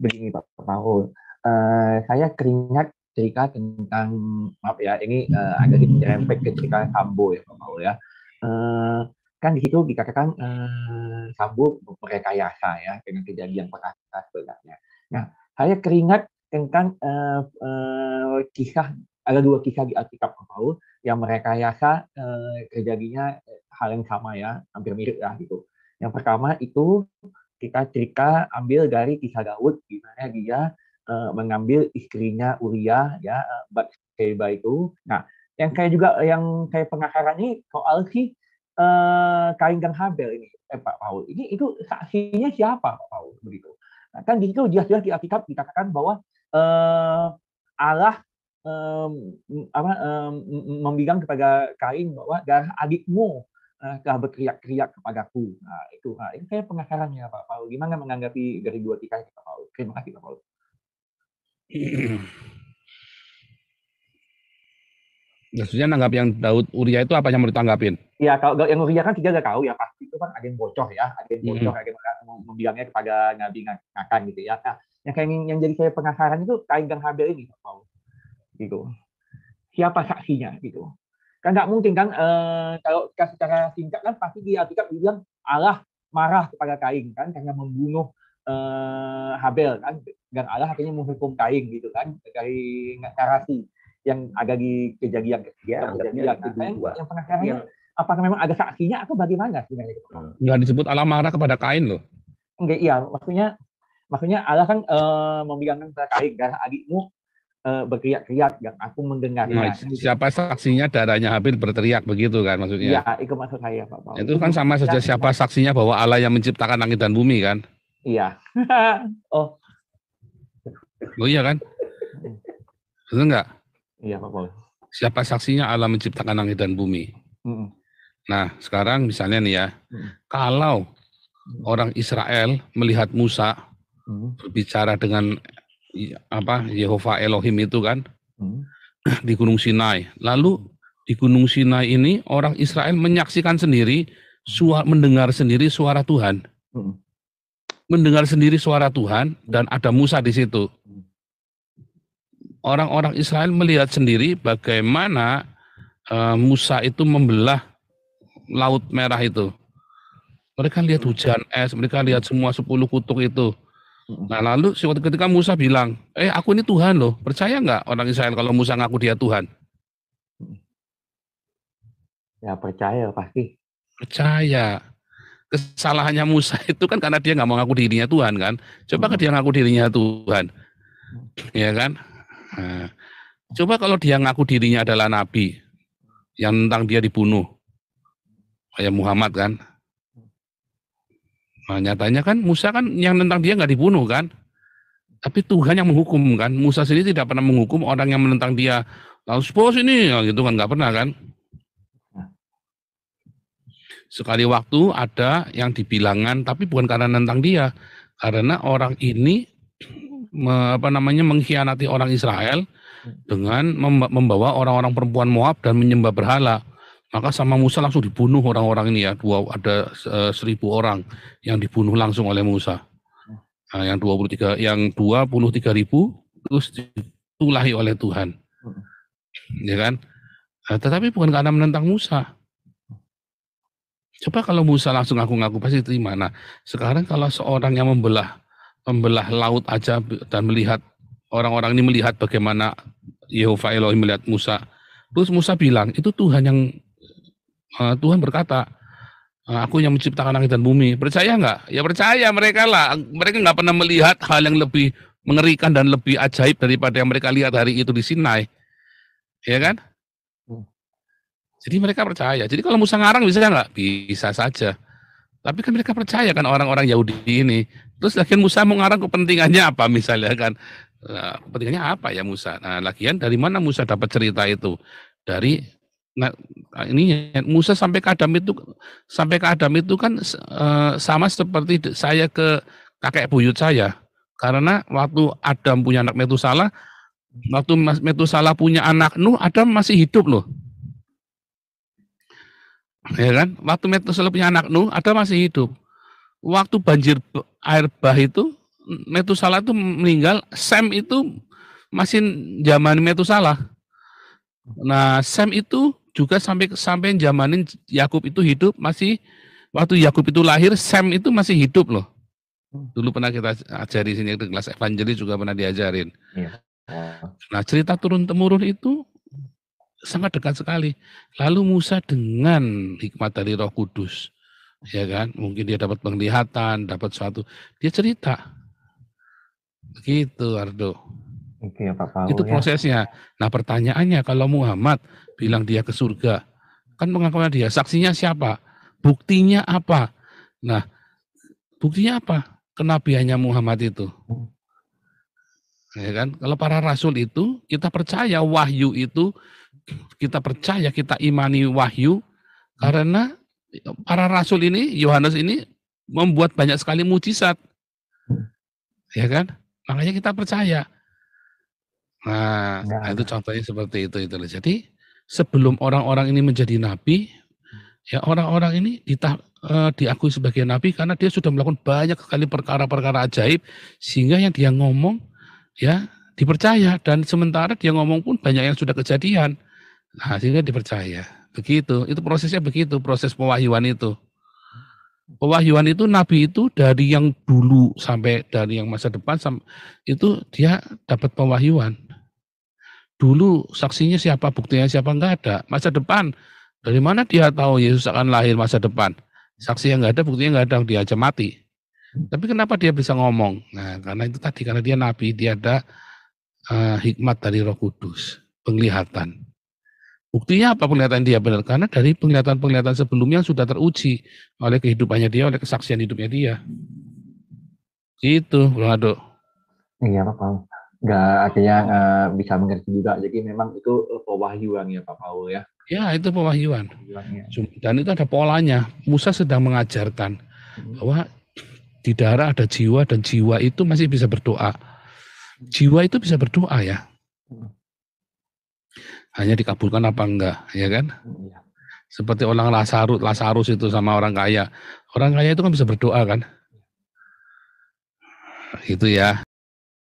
begini Pak Paul. Saya teringat cerita tentang, maaf ya, ini agak nyerempet ke cerita Sambo ya Pak Paul ya. Eh, kan di situ dikatakan Sambo merekayasa ya dengan kejadian perkasa sebenarnya. Nah, saya teringat tentang kisah, ada dua kisah di Alkitab Pak Paul yang merekayasa terjadinya hal yang sama ya, hampir mirip lah gitu. Yang pertama itu kita cerita ambil dari kisah Daud di mana dia mengambil istrinya Uria ya, Bathsheba itu. Nah, yang kayak juga yang kayak penasaran ini soal si Kain dan Habel ini, Pak Paul. Ini itu saksinya siapa Pak Paul begitu? Nah, kan di situ jelas-jelas di Alkitab dikatakan bahwa Allah membilang kepada Kain bahwa darah adikmu telah berteriak-teriak kepadaku. Nah, itu saya penasarannya Pak Paul. Gimana menanggapi dari dua kisah Pak Paul? Terima kasih Pak Paul. Maksudnya nanggap yang Daud Uria itu apa yang mau ditanggapin? Ya, kalau yang Uria kan kita udah tahu ya, pasti itu kan ada yang bocor ya, ada yang bocor, ada yang membilangnya kepada Nabi Nathan gitu ya. Nah, yang jadi saya penasaran itu Kain dan Habel ini Pak Paul. Gitu. Siapa saksinya gitu? Kan nggak mungkin kan kalau secara singkat kan pasti di Alkitab dibilang Allah marah kepada Kain kan karena membunuh Habel kan, dan Allah akhirnya menghukum Kain gitu kan dari narasi yang ada di kejadian yang penasarannya apakah memang ada saksinya atau bagaimana sebenarnya? Nggak disebut Allah marah kepada Kain loh. Enggak, iya maksudnya Allah kan membilangkan kepada Kain darah adikmu berteriak-teriak yang aku mendengar. Nah, siapa saksinya darahnya Habil berteriak begitu kan maksudnya? Iya, itu maksud saya Pak Paul. Itu kan sama saja siapa saksinya bahwa Allah yang menciptakan langit dan bumi kan? Iya. Oh iya kan? Betul nggak? Iya Pak Paul. Siapa saksinya Allah menciptakan langit dan bumi? Nah sekarang misalnya nih ya, kalau orang Israel melihat Musa berbicara dengan Yehova Elohim itu kan di Gunung Sinai. Lalu di Gunung Sinai ini orang Israel menyaksikan sendiri, mendengar sendiri suara Tuhan. Mendengar sendiri suara Tuhan dan ada Musa di situ. Orang-orang Israel melihat sendiri bagaimana Musa itu membelah Laut Merah itu. Mereka lihat hujan es, mereka lihat semua 10 kutub itu. Nah lalu ketika Musa bilang, aku ini Tuhan loh, percaya nggak orang Israel kalau Musa ngaku dia Tuhan? Ya percaya pasti. Percaya. Kesalahannya Musa itu kan karena dia nggak mau ngaku dirinya Tuhan kan. Coba dia ngaku dirinya Tuhan, ya kan? Nah, coba kalau dia ngaku dirinya adalah Nabi, yang tentang dia dibunuh, kayak Muhammad kan. Nah, nyatanya kan Musa kan yang tentang dia nggak dibunuh kan, tapi Tuhan yang menghukum kan. Musa sendiri tidak pernah menghukum orang yang menentang dia. Lalu bos ini gitu kan nggak pernah kan. Sekali waktu ada yang dibilangan, tapi bukan karena menentang dia, karena orang ini mengkhianati orang Israel dengan membawa orang-orang perempuan Moab dan menyembah berhala. Maka sama Musa langsung dibunuh orang-orang ini ya, ada 1.000 orang yang dibunuh langsung oleh Musa. Nah, yang 23.000 terus ditulahi oleh Tuhan. Ya kan? Nah, tetapi bukan karena menentang Musa. Coba kalau Musa langsung ngaku-ngaku pasti terima. Nah, sekarang kalau seorang yang membelah laut aja dan melihat orang-orang ini melihat bagaimana Yehova Elohim melihat Musa. Terus Musa bilang, itu Tuhan berkata, aku yang menciptakan langit dan bumi. Percaya nggak? Ya percaya mereka lah. Mereka nggak pernah melihat hal yang lebih mengerikan dan lebih ajaib daripada yang mereka lihat hari itu di Sinai. Ya kan? Jadi mereka percaya. Jadi kalau Musa ngarang bisa nggak? Bisa saja. Tapi kan mereka percaya kan orang-orang Yahudi ini. Terus lagian Musa mau ngarang kepentingannya apa misalnya kan? Kepentingannya apa ya Musa? Nah lagian dari mana Musa dapat cerita itu? Dari ini Musa sampai ke Adam itu kan sama seperti saya ke kakek buyut saya. Karena waktu Adam punya anak Metusalah, waktu Metusalah punya anak Nuh, Adam masih hidup loh. Ya kan? Waktu Metusalah punya anak Nuh, Adam masih hidup. Waktu banjir air bah itu, Metusalah itu meninggal, Sem itu masih zaman Metusalah. Nah, Sem itu juga sampai zamanin Yakub itu hidup, masih waktu Yakub itu lahir, Sem itu masih hidup loh. Dulu pernah kita ajari sini di kelas evangelis juga pernah diajarin. Iya. Nah, cerita turun-temurun itu sangat dekat sekali. Lalu Musa dengan hikmat dari Roh Kudus, ya kan? Mungkin dia dapat penglihatan, dapat suatu, dia cerita. Begitu, Ardo. Oke, Pak Paul, Itu ya. prosesnya. Nah, pertanyaannya kalau Muhammad bilang dia ke surga, kan pengakuan dia, saksinya siapa? Buktinya apa? Nah, buktinya apa? Kenabiannya Muhammad itu. Ya kan? Kalau para rasul itu, kita percaya wahyu itu, kita percaya, kita imani wahyu, karena para rasul ini, Yohanes ini, membuat banyak sekali mujizat. Ya kan? Makanya kita percaya. Nah, itu contohnya seperti itu. Jadi, sebelum orang-orang ini menjadi nabi, ya orang-orang ini diakui sebagai nabi karena dia sudah melakukan banyak sekali perkara-perkara ajaib, sehingga yang dia ngomong, ya dipercaya, dan sementara dia ngomong pun banyak yang sudah kejadian, nah sehingga dipercaya. Begitu, itu prosesnya begitu, proses pewahyuan itu. Pewahyuan itu nabi itu dari yang dulu sampai dari yang masa depan itu dia dapat pewahyuan. Dulu saksinya siapa, buktinya siapa, enggak ada. Masa depan, dari mana dia tahu Yesus akan lahir masa depan? Saksi yang enggak ada, buktinya enggak ada, dia aja mati. Tapi kenapa dia bisa ngomong? Nah, karena itu tadi, karena dia nabi, dia ada hikmat dari Roh Kudus, penglihatan. Buktinya apa penglihatan dia benar? Karena dari penglihatan-penglihatan sebelumnya sudah teruji oleh kehidupannya dia, oleh kesaksian hidupnya dia. Itu, Bro Ado. Iya, Pak Paul. Nggak, artinya bisa mengerti juga. Jadi memang itu pewahyuan ya, Pak Paul, ya. Ya, itu pewahyuan. Dan itu ada polanya. Musa sedang mengajarkan bahwa di darah ada jiwa, dan jiwa itu masih bisa berdoa. Jiwa itu bisa berdoa ya. Hanya dikabulkan apa enggak, ya kan? Seperti orang Lazarus itu sama orang kaya. Orang kaya itu kan bisa berdoa kan? Gitu ya.